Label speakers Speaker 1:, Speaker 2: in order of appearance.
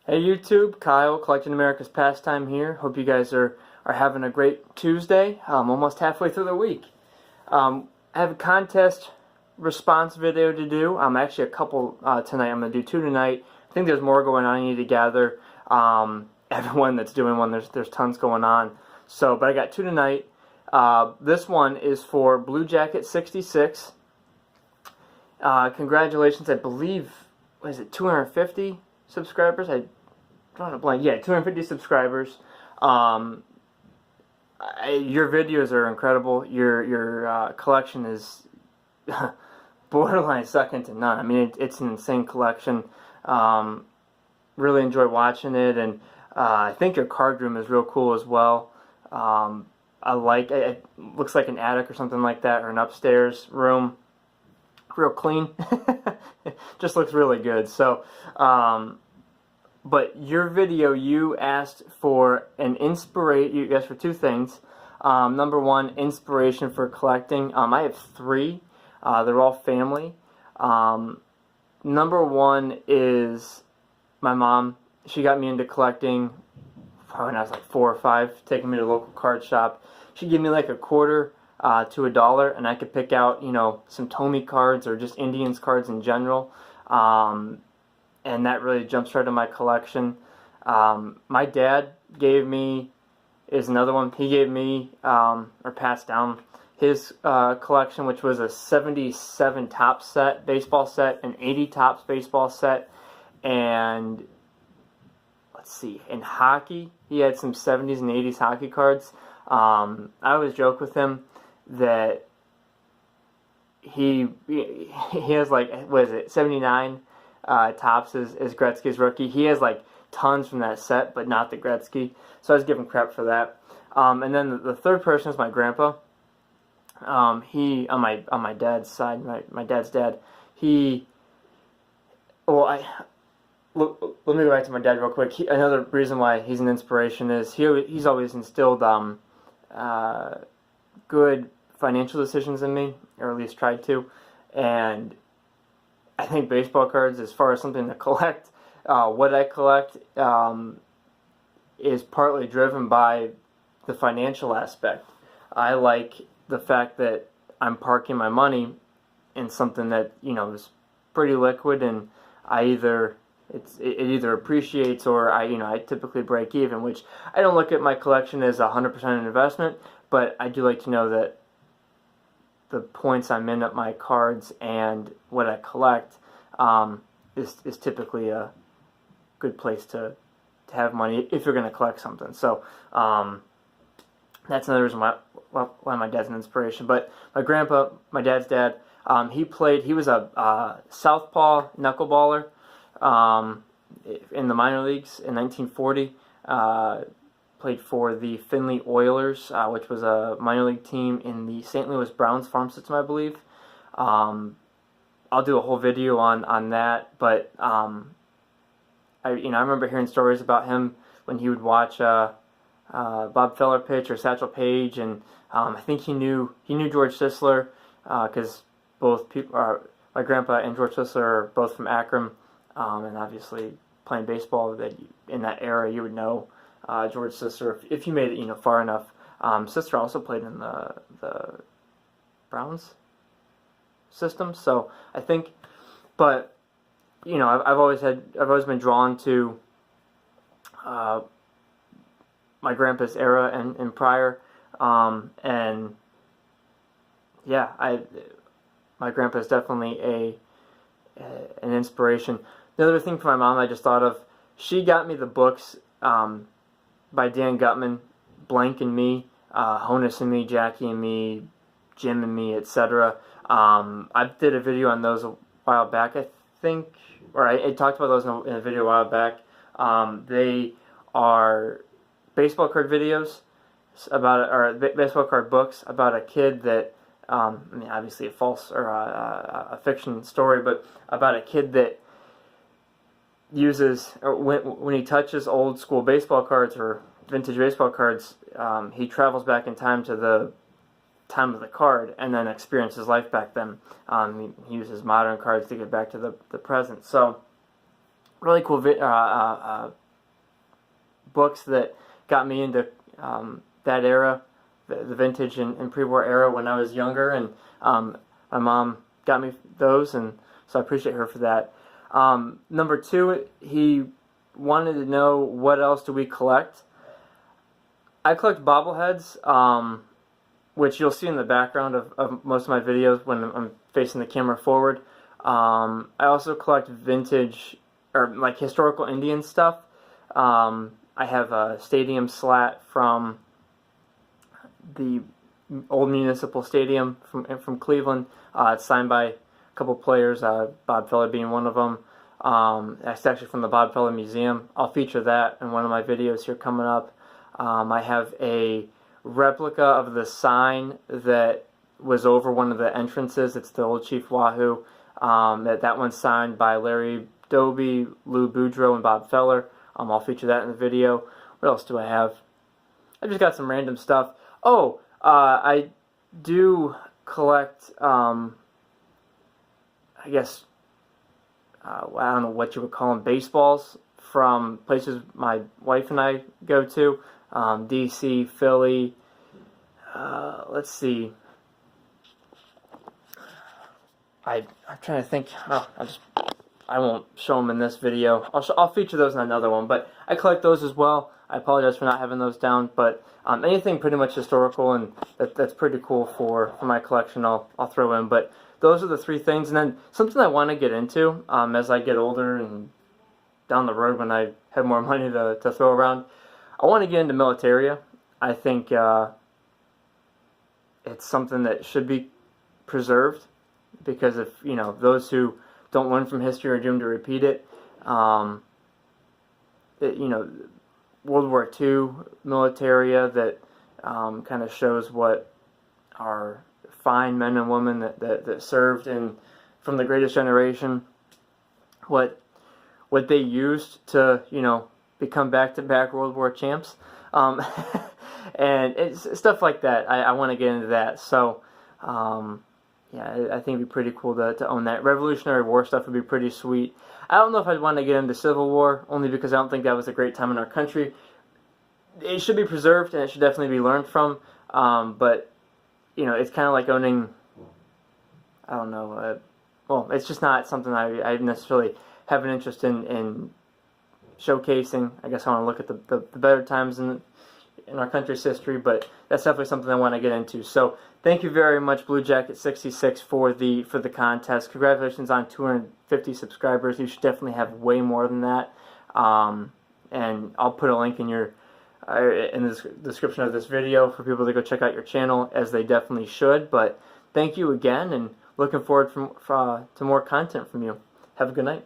Speaker 1: Hey YouTube, Kyle, Collecting America's Pastime here. Hope you guys are having a great Tuesday. Almost halfway through the week. I have a contest response video to do. Actually a couple tonight. I'm going to do two tonight. I think there's more going on. I need to gather everyone that's doing one. There's tons going on. So, but I got two tonight. This one is for Bluejacket 66. Congratulations, I believe, what is it, 250 subscribers? I drawn a blank. Yeah, 250 subscribers. Your videos are incredible. Your collection is borderline second to none. I mean, it's an insane collection. Really enjoy watching it, and I think your card room is real cool as well. I like it. It looks like an attic or something like that, or an upstairs room. Real clean. Just looks really good. So, but your video, you asked for you asked for two things. Number one, inspiration for collecting. I have three. They're all family. Number one is my mom. She got me into collecting probably when I was like 4 or 5, taking me to the local card shop. She gave me like a quarter to $1, and I could pick out, some Tomy cards or just Indians cards in general, and that really jump started my collection. My dad is another one. He gave me, or passed down, his collection, which was a 77 Topps set, baseball set, an 80 Topps baseball set, and let's see, in hockey, he had some 70s and 80s hockey cards. I always joke with him that he has like, what is it, 79 Topps is Gretzky's rookie. He has like tons from that set, but not the Gretzky. So I was giving crap for that. And then the third person is my grandpa. He on my dad's side, my dad's dad. Let me go back to my dad real quick. Another reason why he's an inspiration is he's always instilled good financial decisions in me, or at least tried to. And I think baseball cards, as far as something to collect, what I collect is partly driven by the financial aspect. I like the fact that I'm parking my money in something that is pretty liquid, and it either appreciates or I typically break even, which I don't look at my collection as 100% an investment, but I do like to know that the points I'm in at my cards and what I collect is typically a good place to have money if you're going to collect something. So that's another reason why my dad's an inspiration. But my grandpa, my dad's dad, he was a southpaw knuckleballer in the minor leagues in 1940. Played for the Findlay Oilers, which was a minor league team in the St. Louis Browns farm system, I believe. I'll do a whole video on that, but I remember hearing stories about him when he would watch Bob Feller pitch or Satchel Paige, and I think he knew George Sisler, because both people, my grandpa and George Sisler, are both from Akron, and obviously playing baseball in that era, you would know George Sisler if you made it far enough. Sisler also played in the Browns system, so I think, but I've always been drawn to my grandpa's era and prior, and yeah, my grandpa is definitely an inspiration. The other thing for my mom I just thought of, she got me the books by Dan Gutman, Blank and Me, Honus and Me, Jackie and Me, Jim and Me, etc. I did a video on those a while back, I think, or I talked about those in a video a while back. They are baseball card videos or baseball card books about a kid that, obviously a false or a fiction story, but about a kid that uses, or when he touches old school baseball cards or vintage baseball cards, he travels back in time to the time of the card and then experiences life back then. He uses modern cards to get back to the present. So really cool books that got me into that era, the vintage and pre-war era when I was younger, and my mom got me those, and so I appreciate her for that. Number two, he wanted to know what else do we collect. I collect bobbleheads, which you'll see in the background of most of my videos when I'm facing the camera forward. I also collect vintage, or like historical Indian stuff. I have a stadium slat from the old municipal stadium from Cleveland. It's signed by a couple players, Bob Feller being one of them. That's actually from the Bob Feller Museum. I'll feature that in one of my videos here coming up. I have a replica of the sign that was over one of the entrances. It's the old Chief Wahoo. That one's signed by Larry Doby, Lou Boudreau, and Bob Feller. I'll feature that in the video. What else do I have? I just got some random stuff. Oh, I do collect, I guess, I don't know what you would call them, baseballs from places my wife and I go to. DC, Philly, let's see. I'm trying to think. Oh, I won't show them in this video. I'll feature those in another one. But I collect those as well. I apologize for not having those down. But anything pretty much historical, and that's pretty cool for my collection, I'll throw in. But those are the three things. And then something I want to get into as I get older and down the road when I have more money to throw around. I want to get into militaria. I think it's something that should be preserved, because if those who don't learn from history are doomed to repeat it. World War II militaria that kind of shows what our fine men and women that served from the Greatest Generation, what they used to become back-to-back World War champs, and it's stuff like that. I want to get into that. So, yeah, I think it'd be pretty cool to own that. Revolutionary War stuff would be pretty sweet. I don't know if I'd want to get into Civil War, only because I don't think that was a great time in our country. It should be preserved, and it should definitely be learned from. But it's kind of like owning, I don't know. Well, it's just not something I necessarily have an interest in showcasing. I guess I want to look at the better times in our country's history, but that's definitely something I want to get into. So thank you very much, Bluejacket 66, for the contest. Congratulations on 250 subscribers. You should definitely have way more than that. And I'll put a link in the description of this video for people to go check out your channel, as they definitely should. But thank you again, and looking forward to more content from you. Have a good night.